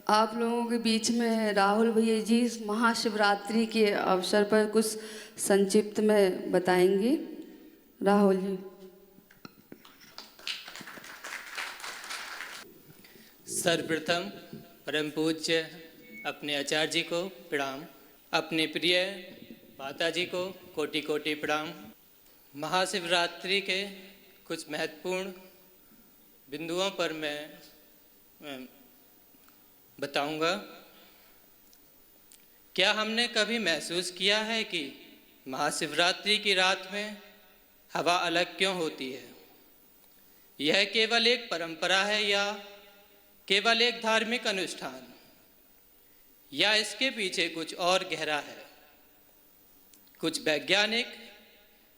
आप लोगों के बीच में राहुल भैया जी इस महाशिवरात्रि के अवसर पर कुछ संक्षिप्त में बताएंगे। राहुल जी। सर्वप्रथम परम पूज्य अपने आचार्य जी को प्रणाम, अपने प्रिय माता जी को कोटि कोटि प्रणाम। महाशिवरात्रि के कुछ महत्वपूर्ण बिंदुओं पर मैं बताऊंगा। क्या हमने कभी महसूस किया है कि महाशिवरात्रि की रात में हवा अलग क्यों होती है? यह केवल एक परंपरा है या केवल एक धार्मिक अनुष्ठान, या इसके पीछे कुछ और गहरा है? कुछ वैज्ञानिक,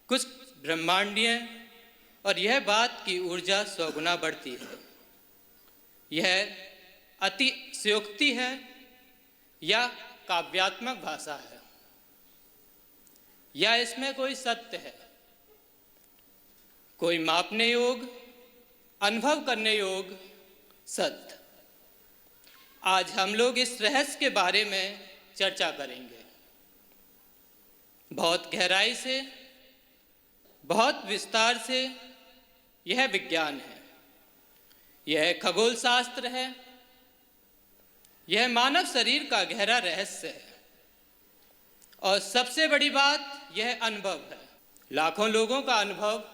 कुछ ब्रह्मांडीय, और यह बात की ऊर्जा 100 गुना बढ़ती है। यह अतिशयोक्ति है या काव्यात्मक भाषा है, या इसमें कोई सत्य है, कोई मापने योग, अनुभव करने योग सत्य? आज हम लोग इस रहस्य के बारे में चर्चा करेंगे। बहुत गहराई से, बहुत विस्तार से। यह विज्ञान है, यह खगोल शास्त्र है, यह मानव शरीर का गहरा रहस्य है, और सबसे बड़ी बात यह अनुभव है। लाखों लोगों का अनुभव,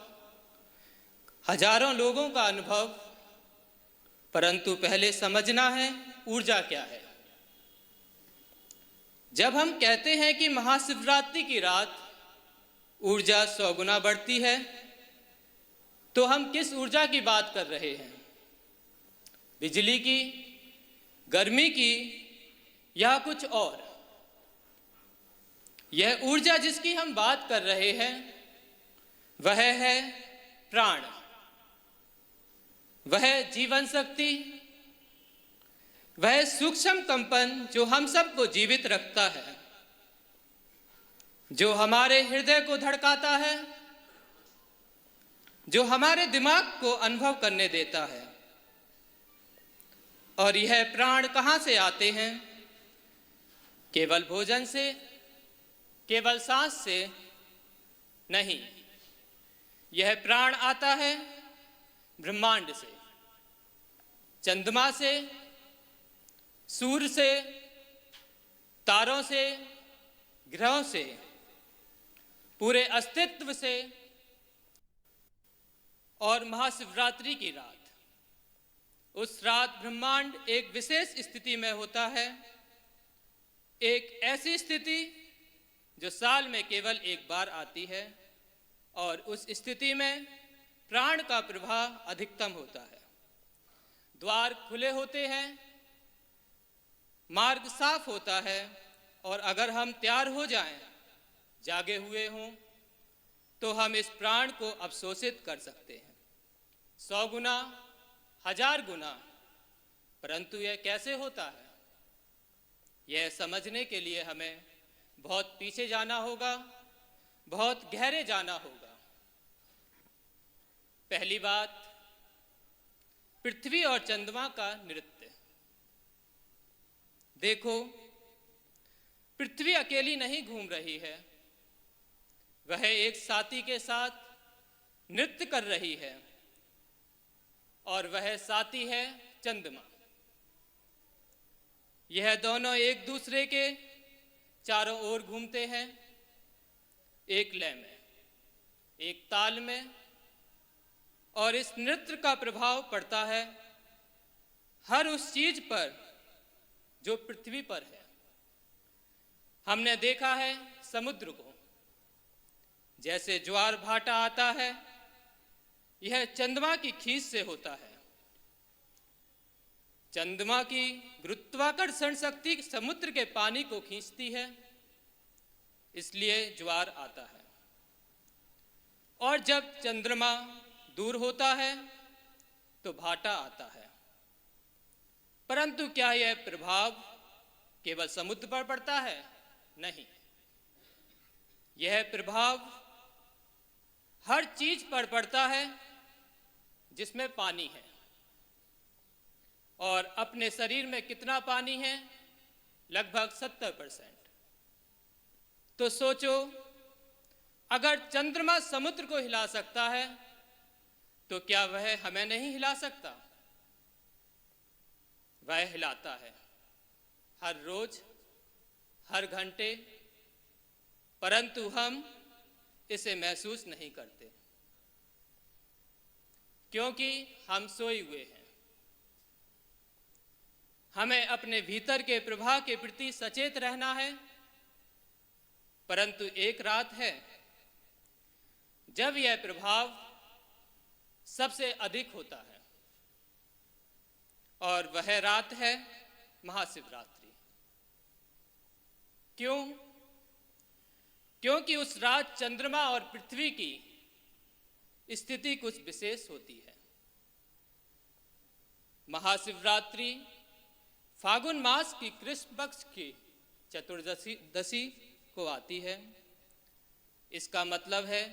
हजारों लोगों का अनुभव, परंतु पहले समझना है ऊर्जा क्या है। जब हम कहते हैं कि महाशिवरात्रि की रात ऊर्जा 100 गुना बढ़ती है, तो हम किस ऊर्जा की बात कर रहे हैं? बिजली की, गर्मी की, या कुछ और? यह ऊर्जा जिसकी हम बात कर रहे हैं वह है प्राण, वह जीवन शक्ति, वह सूक्ष्म कंपन जो हम सबको जीवित रखता है, जो हमारे हृदय को धड़काता है, जो हमारे दिमाग को अनुभव करने देता है। और यह प्राण कहाँ से आते हैं? केवल भोजन से, केवल सांस से नहीं। यह प्राण आता है ब्रह्मांड से, चंद्रमा से, सूर्य से, तारों से, ग्रहों से, पूरे अस्तित्व से। और महाशिवरात्रि की रात, उस रात ब्रह्मांड एक विशेष स्थिति में होता है, एक ऐसी स्थिति जो साल में केवल एक बार आती है, और उस स्थिति में प्राण का प्रवाह अधिकतम होता है। द्वार खुले होते हैं, मार्ग साफ होता है, और अगर हम तैयार हो जाएं, जागे हुए हों, तो हम इस प्राण को अवशोषित कर सकते हैं 100 गुना, 1000 गुना। परंतु यह कैसे होता है? यह समझने के लिए हमें बहुत पीछे जाना होगा, बहुत गहरे जाना होगा। पहली बात, पृथ्वी और चंद्रमा का नृत्य। देखो, पृथ्वी अकेली नहीं घूम रही है, वह एक साथी के साथ नृत्य कर रही है, और वह साथी है चंद्रमा। यह दोनों एक दूसरे के चारों ओर घूमते हैं, एक लय में, एक ताल में, और इस नृत्य का प्रभाव पड़ता है हर उस चीज पर जो पृथ्वी पर है। हमने देखा है समुद्र को, जैसे ज्वार भाटा आता है, यह चंद्रमा की खींच से होता है। चंद्रमा की गुरुत्वाकर्षण शक्ति समुद्र के पानी को खींचती है, इसलिए ज्वार आता है। और जब चंद्रमा दूर होता है तो भाटा आता है। परंतु क्या यह प्रभाव केवल समुद्र पर पड़ता है? नहीं, यह प्रभाव हर चीज पर पड़ता है जिसमें पानी है। और अपने शरीर में कितना पानी है? लगभग 70%। तो सोचो, अगर चंद्रमा समुद्र को हिला सकता है तो क्या वह हमें नहीं हिला सकता? वह हिलाता है हर रोज, हर घंटे, परंतु हम इसे महसूस नहीं करते क्योंकि हम सोए हुए हैं। हमें अपने भीतर के प्रवाह के प्रति सचेत रहना है, परंतु एक रात है जब यह प्रभाव सबसे अधिक होता है, और वह रात है महाशिवरात्रि। क्यों? क्योंकि उस रात चंद्रमा और पृथ्वी की स्थिति कुछ विशेष होती है। महाशिवरात्रि फागुन मास की कृष्ण पक्ष की चतुर्दशी को आती है। इसका मतलब है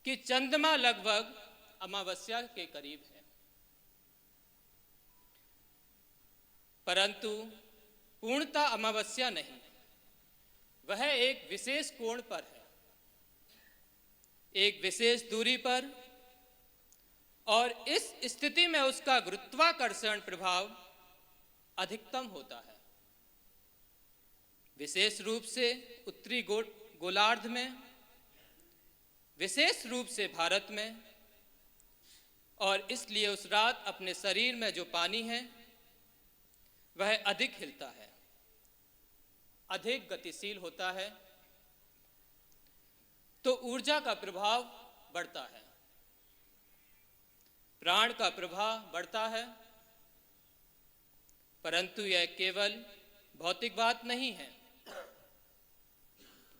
कि चंद्रमा लगभग अमावस्या के करीब है, परंतु पूर्णतः अमावस्या नहीं, वह एक विशेष कोण पर है, एक विशेष दूरी पर, और इस स्थिति में उसका गुरुत्वाकर्षण प्रभाव अधिकतम होता है। विशेष रूप से उत्तरी गोलार्ध में, विशेष रूप से भारत में, और इसलिए उस रात अपने शरीर में जो पानी है वह अधिक हिलता है, अधिक गतिशील होता है, तो ऊर्जा का प्रभाव बढ़ता है, प्राण का प्रभाव बढ़ता है। परंतु यह केवल भौतिक बात नहीं है,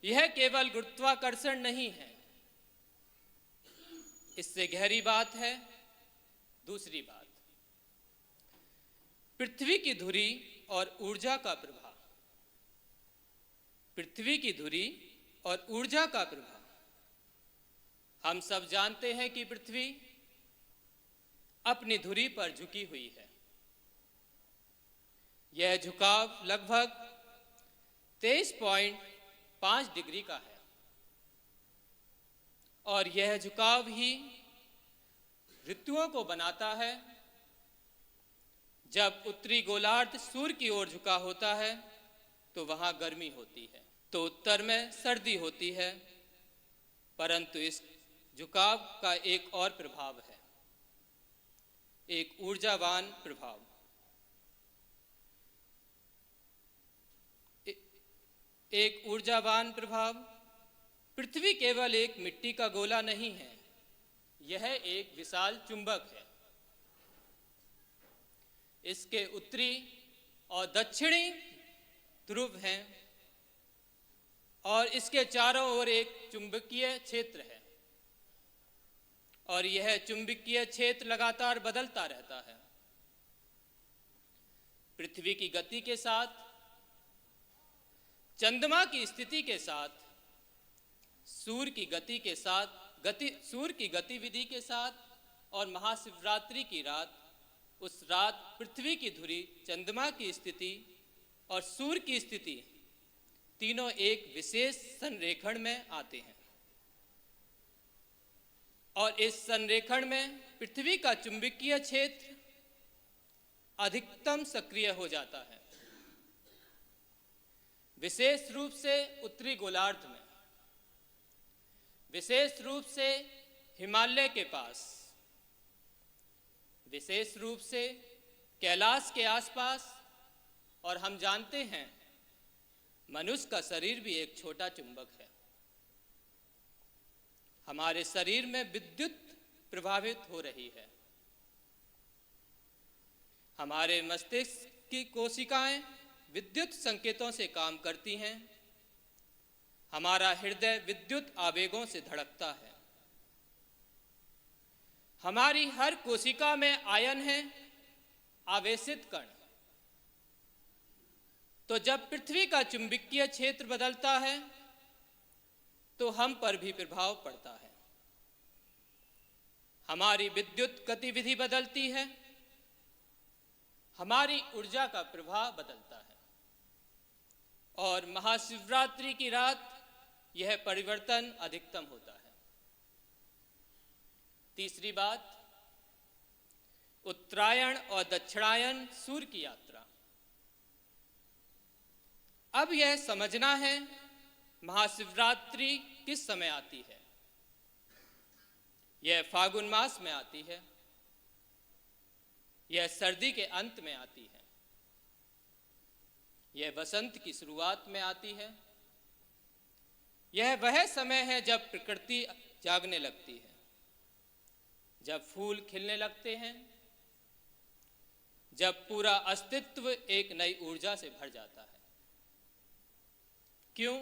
यह केवल गुरुत्वाकर्षण नहीं है, इससे गहरी बात है दूसरी बात, पृथ्वी की धुरी और ऊर्जा का प्रभाव। पृथ्वी की धुरी और ऊर्जा का प्रभाव। हम सब जानते हैं कि पृथ्वी अपनी धुरी पर झुकी हुई है। यह झुकाव लगभग 23.5 डिग्री का है, और यह झुकाव ही ऋतुओं को बनाता है। जब उत्तरी गोलार्ध सूर्य की ओर झुका होता है तो वहां गर्मी होती है, तो उत्तर में सर्दी होती है। परंतु इस झुकाव का एक और प्रभाव है, एक ऊर्जावान प्रभाव। एक ऊर्जावान प्रभाव। पृथ्वी केवल एक मिट्टी का गोला नहीं है, यह एक विशाल चुंबक है। इसके उत्तरी और दक्षिणी ध्रुव हैं, और इसके चारों ओर एक चुंबकीय क्षेत्र है, और यह चुंबकीय क्षेत्र लगातार बदलता रहता है। पृथ्वी की गति के साथ, चंद्रमा की स्थिति के साथ, सूर्य की गति के साथ, सूर्य की गतिविधि के साथ, और महाशिवरात्रि की रात, उस रात पृथ्वी की धुरी, चंद्रमा की स्थिति और सूर्य की स्थिति तीनों एक विशेष संरेखण में आते हैं, और इस संरेखण में पृथ्वी का चुंबकीय क्षेत्र अधिकतम सक्रिय हो जाता है। विशेष रूप से उत्तरी गोलार्ध में, विशेष रूप से हिमालय के पास, विशेष रूप से कैलाश के आसपास। और हम जानते हैं मनुष्य का शरीर भी एक छोटा चुंबक है। हमारे शरीर में विद्युत प्रभावित हो रही है। हमारे मस्तिष्क की कोशिकाएं विद्युत संकेतों से काम करती हैं। हमारा हृदय विद्युत आवेगों से धड़कता है। हमारी हर कोशिका में आयन है, आवेशित कण। तो जब पृथ्वी का चुंबकीय क्षेत्र बदलता है तो हम पर भी प्रभाव पड़ता है। हमारी विद्युत गतिविधि बदलती है, हमारी ऊर्जा का प्रवाह बदलता है और महाशिवरात्रि की रात यह परिवर्तन अधिकतम होता है। तीसरी बात, उत्तरायण और दक्षिणायन सूर्य की यात्रा। अब यह समझना है महाशिवरात्रि किस समय आती है। यह फागुन मास में आती है, यह सर्दी के अंत में आती है, यह वसंत की शुरुआत में आती है। यह वह समय है जब प्रकृति जागने लगती है, जब फूल खिलने लगते हैं, जब पूरा अस्तित्व एक नई ऊर्जा से भर जाता है। क्यों?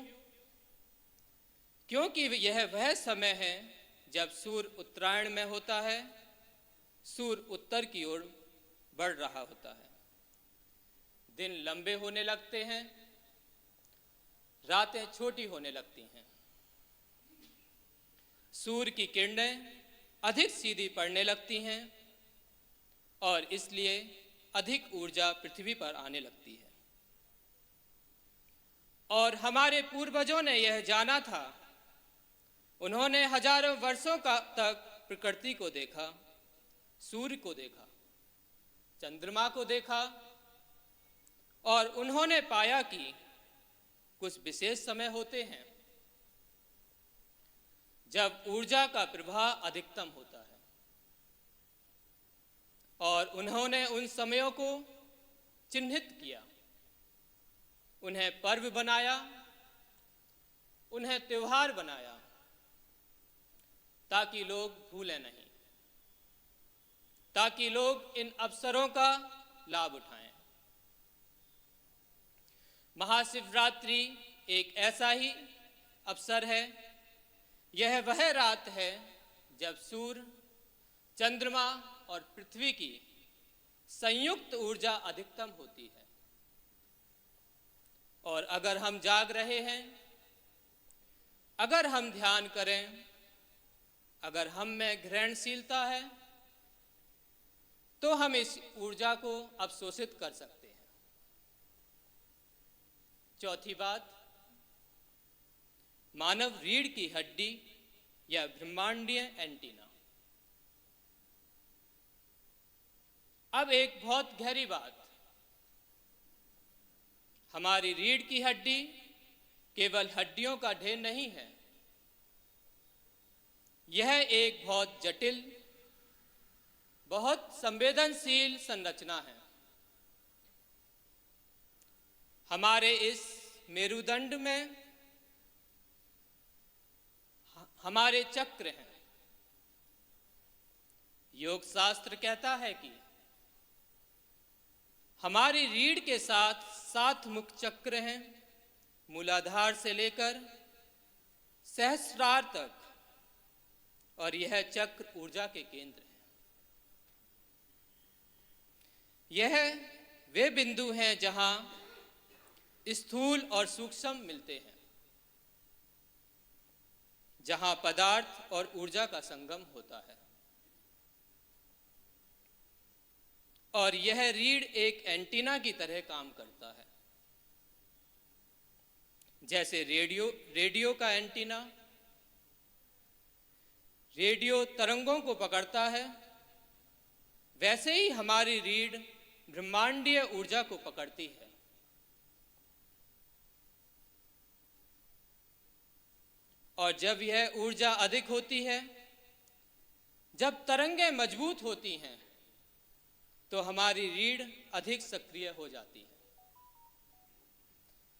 क्योंकि यह वह समय है जब सूर्य उत्तरायण में होता है, सूर्य उत्तर की ओर बढ़ रहा होता है, दिन लंबे होने लगते हैं, रातें छोटी होने लगती हैं, सूर्य की किरणें अधिक सीधी पड़ने लगती हैं और इसलिए अधिक ऊर्जा पृथ्वी पर आने लगती है। और हमारे पूर्वजों ने यह जाना था। उन्होंने हजारों वर्षों तक प्रकृति को देखा, सूर्य को देखा, चंद्रमा को देखा और उन्होंने पाया कि कुछ विशेष समय होते हैं जब ऊर्जा का प्रवाह अधिकतम होता है और उन्होंने उन समयों को चिन्हित किया, उन्हें पर्व बनाया, उन्हें त्योहार बनाया ताकि लोग भूलें नहीं, ताकि लोग इन अवसरों का लाभ उठाएं। महाशिवरात्रि एक ऐसा ही अवसर है। यह वह रात है जब सूर्य, चंद्रमा और पृथ्वी की संयुक्त ऊर्जा अधिकतम होती है। और अगर हम जाग रहे हैं, अगर हम ध्यान करें, अगर हम में ग्रहणशीलता है, तो हम इस ऊर्जा को अवशोषित कर सकते हैं। चौथी बात, मानव रीढ़ की हड्डी या ब्रह्मांडीय एंटीना। अब एक बहुत गहरी बात, हमारी रीढ़ की हड्डी केवल हड्डियों का ढेर नहीं है। यह एक बहुत जटिल, बहुत संवेदनशील संरचना है। हमारे इस मेरुदंड में हमारे चक्र हैं। योग शास्त्र कहता है कि हमारी रीढ़ के साथ 7 मुख्य चक्र हैं, मूलाधार से लेकर सहस्रार तक, और यह चक्र ऊर्जा के केंद्र हैं। यह वे बिंदु हैं जहां स्थूल और सूक्ष्म मिलते हैं, जहां पदार्थ और ऊर्जा का संगम होता है। और यह रीढ़ एक एंटीना की तरह काम करता है। जैसे रेडियो का एंटीना रेडियो तरंगों को पकड़ता है, वैसे ही हमारी रीढ़ ब्रह्मांडीय ऊर्जा को पकड़ती है। और जब यह ऊर्जा अधिक होती है, जब तरंगें मजबूत होती हैं, तो हमारी रीढ़ अधिक सक्रिय हो जाती है,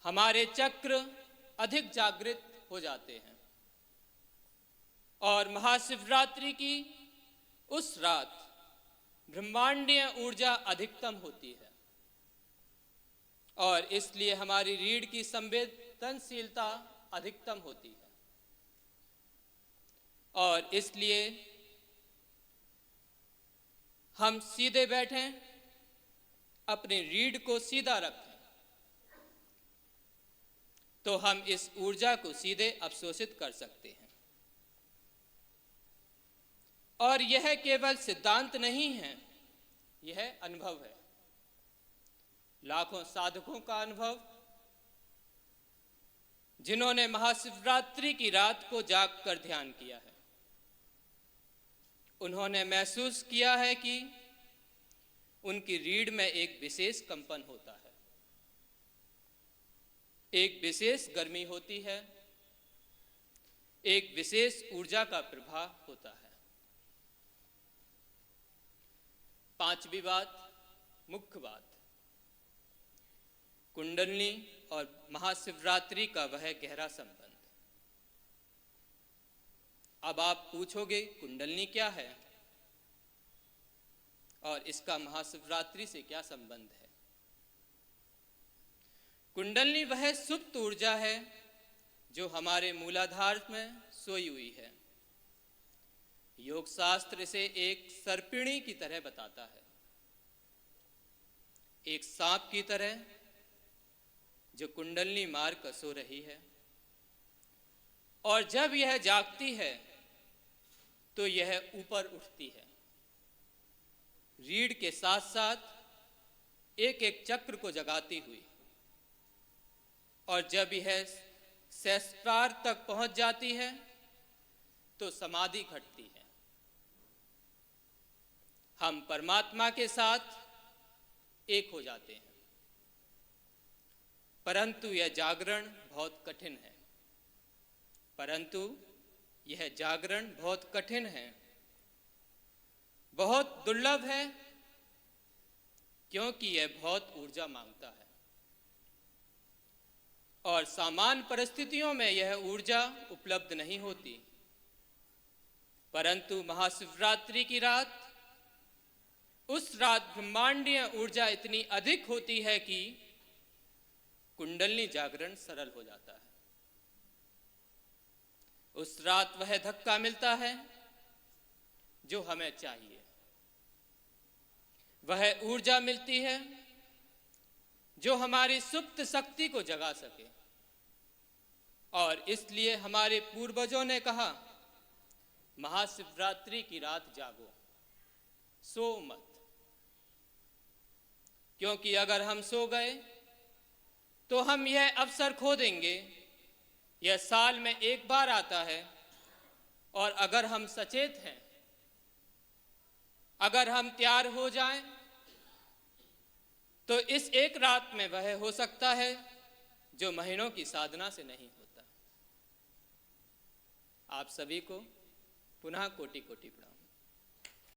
हमारे चक्र अधिक जागृत हो जाते हैं। और महाशिवरात्रि की उस रात ब्रह्मांडीय ऊर्जा अधिकतम होती है और इसलिए हमारी रीढ़ की संवेदनशीलता अधिकतम होती है। और इसलिए हम सीधे बैठें, अपनी रीढ़ को सीधा रखें, तो हम इस ऊर्जा को सीधे अवशोषित कर सकते हैं। और यह केवल सिद्धांत नहीं है, यह अनुभव है। लाखों साधकों का अनुभव, जिन्होंने महाशिवरात्रि की रात को जागकर ध्यान किया है, उन्होंने महसूस किया है कि उनकी रीढ़ में एक विशेष कंपन होता है, एक विशेष गर्मी होती है, एक विशेष ऊर्जा का प्रवाह होता है। पांचवी बात, मुख्य बात, कुंडलिनी और महाशिवरात्रि का वह गहरा संबंध। अब आप पूछोगे कुंडलिनी क्या है और इसका महाशिवरात्रि से क्या संबंध है? कुंडलिनी वह सुप्त ऊर्जा है जो हमारे मूलाधार में सोई हुई है। योग शास्त्र इसे एक सर्पिणी की तरह बताता है, एक सांप की तरह जो कुंडलिनी मार कर सो रही है, और जब यह जागती है तो यह ऊपर उठती है, रीढ़ के साथ साथ एक एक चक्र को जगाती हुई, और जब यह सहस्त्रार तक पहुंच जाती है तो समाधि घटती है। हम परमात्मा के साथ एक हो जाते हैं। परंतु यह जागरण बहुत कठिन है, बहुत दुर्लभ है, क्योंकि यह बहुत ऊर्जा मांगता है, और सामान्य परिस्थितियों में यह ऊर्जा उपलब्ध नहीं होती। परंतु महाशिवरात्रि की रात, उस रात ब्रह्मांडीय ऊर्जा इतनी अधिक होती है कि कुंडलिनी जागरण सरल हो जाता है। उस रात वह धक्का मिलता है जो हमें चाहिए, वह ऊर्जा मिलती है जो हमारी सुप्त शक्ति को जगा सके। और इसलिए हमारे पूर्वजों ने कहा, महाशिवरात्रि की रात जागो, सो मत। क्योंकि अगर हम सो गए तो हम यह अवसर खो देंगे। यह साल में एक बार आता है, और अगर हम सचेत हैं, अगर हम तैयार हो जाएं, तो इस एक रात में वह हो सकता है जो महीनों की साधना से नहीं होता। आप सभी को पुनः कोटि कोटि प्रणाम।